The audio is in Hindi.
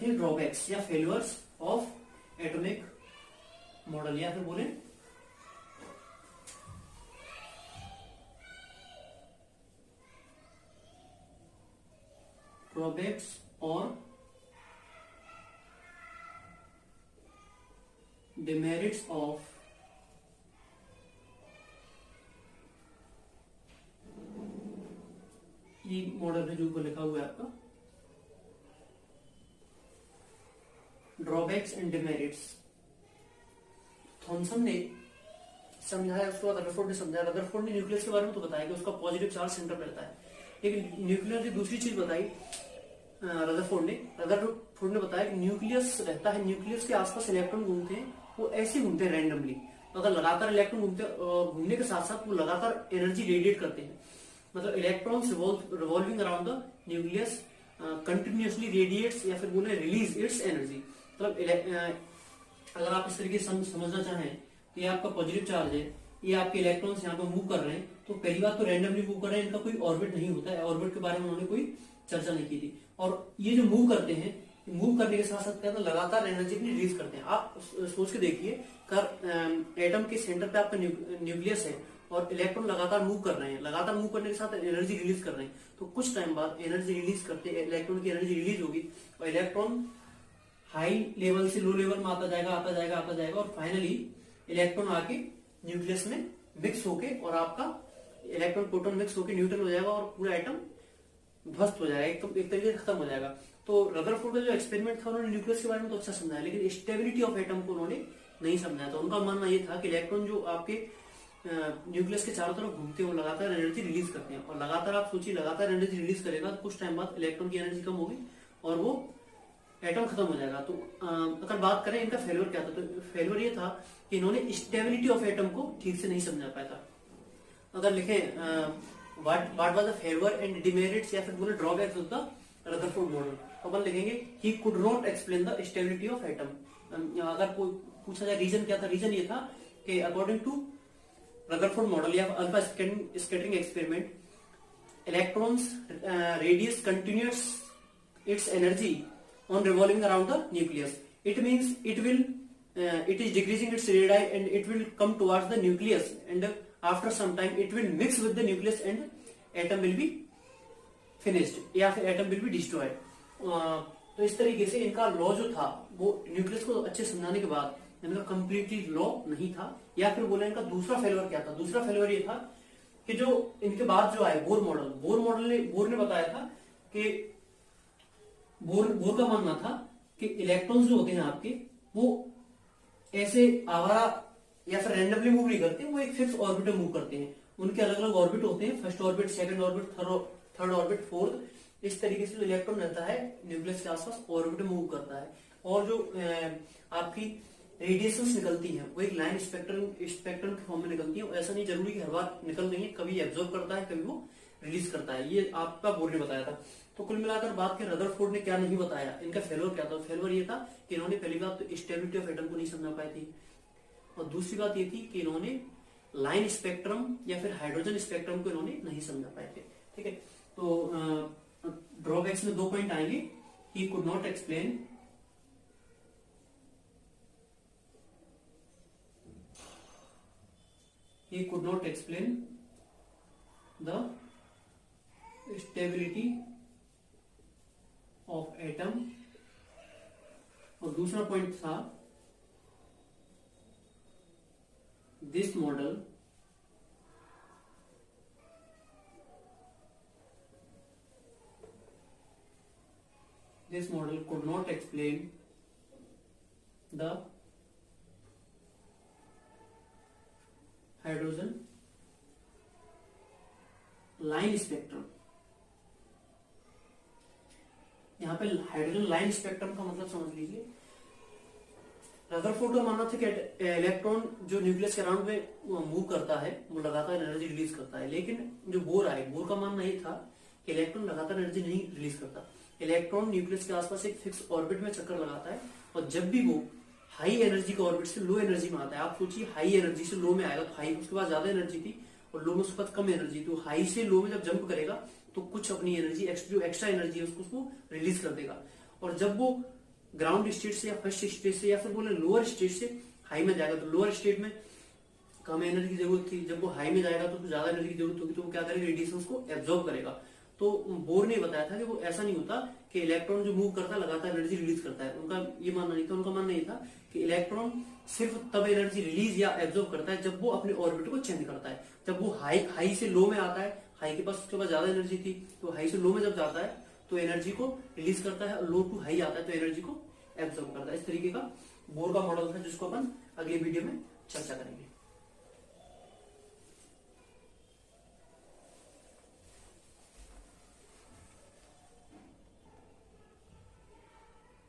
थे ड्रॉबैक्स या फेल्यूर्स ऑफ एटॉमिक मॉडल, या फिर बोले ड्रॉबैक्स और डिमेरिट्स ऑफ ये मॉडल है जो ऊपर लिखा हुआ है आपका, ड्रॉबैक्स एंड डिमेरिट्स। थॉमसन ने समझाया, उसके बाद रदरफोर्ड ने समझाया। रदरफोर्ड ने न्यूक्लियस के बारे में तो बताया कि उसका पॉजिटिव चार्ज सेंटर पे रहता है, लेकिन न्यूक्लियर की दूसरी चीज बताई रदरफोर्ड ने बताया कि न्यूक्लियस रहता है, न्यूक्लियस के आसपास इलेक्ट्रॉन घूमते हैं, वो ऐसे घूमते हैं रैंडमली। तो अगर लगातार इलेक्ट्रॉन घूमने के साथ साथ वो लगातार एनर्जी रेडिएट करते हैं, मतलब electrons revolving around the nucleus continuously radiates या फिर बोले रिलीज इट्स एनर्जी। मतलब अगर आप इस तरीके से समझना चाहें तो ये आपका पॉजिटिव चार्ज है, ये आपके इलेक्ट्रॉन्स यहाँ पे मूव कर रहे हैं, तो पहली बात तो रैंडमली मूव कर रहे हैं, इनका कोई ऑर्बिट नहीं होता है, ऑर्बिट के बारे में उन्होंने कोई चर्चा नहीं की थी। और ये जो मूव करते हैं, मूव करने के साथ साथ क्या लगातार एनर्जी भी रिलीज करते हैं। आप सोच के देखिए, एटम के सेंटर पे आपका न्यूक्लियस है और इलेक्ट्रॉन लगातार मूव कर रहे हैं, लगातार मूव करने के साथ एनर्जी रिलीज कर रहे हैं, तो कुछ टाइम बाद एनर्जी रिलीज करते हैं, इलेक्ट्रॉन की एनर्जी रिलीज होगी और इलेक्ट्रॉन हाई लेवल से लो लेवल में आता जाएगा और फाइनली इलेक्ट्रॉन आके न्यूक्लियस में मिक्स होके और आपका इलेक्ट्रॉन प्रोटॉन मिक्स होके न्यूट्रल हो जाएगा और पूरा एटम ध्वस्त हो जाएगा, एक तरीके से खत्म हो जाएगा। तो रदरफोर्ड का जो एक्सपेरिमेंट था, उन्होंने न्यूक्लियस के बारे में तो अच्छा समझाया, लेकिन स्टेबिलिटी ऑफ एटम को उन्होंने नहीं समझाया। तो उनका मानना यह था कि इलेक्ट्रॉन जो आपके न्यूक्लियस के चारों तरफ घूमते हैं वो लगातार एनर्जी रिलीज करते हैं, और लगातार आप सोचिए लगातार एनर्जी रिलीज करेगा तो कुछ टाइम बाद इलेक्ट्रॉन की एनर्जी कम होगी और वो एटम खत्म हो जाएगा। तो अगर बात करें इनका फेलियर क्या था, तो फेलियर ये था कि इन्होंने स्टेबिलिटी ऑफ एटम को ठीक से नहीं समझा पाया था। अगर लिखें what was the failure and demerits या फिर बोले drawbacks of the Rutherford model, तो अपन लिखेंगे he could not explain the stability of atom. अगर पूछा जाए रीजन क्या था, रीजन ये था कि अकॉर्डिंग टू रदरफोर्ड मॉडल या alpha scattering experiment, electrons radius continuous it's energy on revolving around the nucleus. It means it is decreasing its radii and it will come towards the nucleus, and after some time it will mix with the nucleus and atom will be finished या फिर atom will be destroyed. तो इस तरीके से इनका लॉ जो था वो न्यूक्लियस को अच्छे समझाने के बाद इनका कंप्लीटली लॉ नहीं था। या फिर बोले इनका दूसरा फेलियर क्या था, दूसरा फेलियर ये था कि जो इनके बाद जो आए बोर ने बताया था कि बोर का मानना था कि इलेक्ट्रॉन्स जो होते हैं आपके वो ऐसे आवारा या फिर रैंडमली मूव नहीं करते, वो एक फिक्स ऑर्बिट में मूव करते हैं। उनके अलग अलग ऑर्बिट होते हैं, first orbit, second orbit, third orbit, fourth. इस तरीके से जो इलेक्ट्रॉन रहता है न्यूक्लियस के आसपास ऑर्बिट में मूव करता है, और जो आपकी रेडिएशंस निकलती हैं वो एक लाइन स्पेक्ट्रम के फॉर्म में निकलती है। ऐसा नहीं जरूरी कि हर बार निकल रही है, कभी एब्जॉर्ब करता है, कभी वो रिलीज करता है। ये आपका बोर ने बताया था। तो कुल मिलाकर बात करें रदरफोर्ड ने क्या नहीं बताया, इनका फेलियर क्या था। फेलियर ये था कि इन्होंने पहली बात तो स्टेबिलिटी ऑफ एटम को नहीं समझा पाई थी, और दूसरी बात ये थी कि इन्होंने लाइन स्पेक्ट्रम या फिर हाइड्रोजन स्पेक्ट्रम को इन्होंने नहीं समझा पाए थे। ठीक है, तो ड्रॉबैक्स में 2 पॉइंट आएंगे। He could not explain the stability of atom, और दूसरा पॉइंट था this model could not explain the hydrogen line spectrum। यहाँ पे हाइड्रोजन लाइन स्पेक्ट्रम का मतलब समझ लीजिए। रदरफोर्ड का मानना था कि इलेक्ट्रॉन जो न्यूक्लियस के अराउंड में मूव करता है वो लगातार एनर्जी रिलीज करता है, लेकिन जो बोर का मानना ये था कि इलेक्ट्रॉन लगातार एनर्जी नहीं रिलीज करता। इलेक्ट्रॉन न्यूक्लियस के आसपास एक फिक्स ऑर्बिट में चक्कर लगाता है, और जब भी वो हाई एनर्जी के ऑर्बिट से लो एनर्जी में आता है, आप सोचिए हाई एनर्जी से लो में आएगा, तो हाई उसके पास ज्यादा एनर्जी थी और लो में उसके पास कम एनर्जी, तो हाई से लो में जब जंप करेगा तो कुछ अपनी एनर्जी जो एक्स्ट्रा एनर्जी है उसको रिलीज कर देगा, और जब वो ग्राउंड स्टेट से या फर्स्ट स्टेट से या फिर बोले लोअर स्टेट से हाई में जाएगा, तो लोअर स्टेट में कम एनर्जी की जरूरत थी, जब वो हाई में जाएगा तो ज्यादा एनर्जी की जरूरत होगी, तो वो क्या करेगा, रेडिएशन को एब्जॉर्ब करेगा। तो बोर ने बताया था कि वो ऐसा नहीं होता कि इलेक्ट्रॉन जो मूव करता है लगातार एनर्जी रिलीज करता है, उनका ये मानना नहीं था। उनका मानना ये था कि इलेक्ट्रॉन सिर्फ तब एनर्जी रिलीज या एब्जॉर्ब करता है जब वो अपने ऑर्बिट को चेंज करता है, जब वो हाई से लो में आता है, हाई के पास उसके पास ज्यादा एनर्जी थी, तो हाई से लो में जब जाता है तो एनर्जी को रिलीज करता है, और लो टू हाई आता है तो एनर्जी को एब्जॉर्ब करता है। इस तरीके का बोर का मॉडल था जिसको अपन अगले वीडियो में चर्चा करेंगे।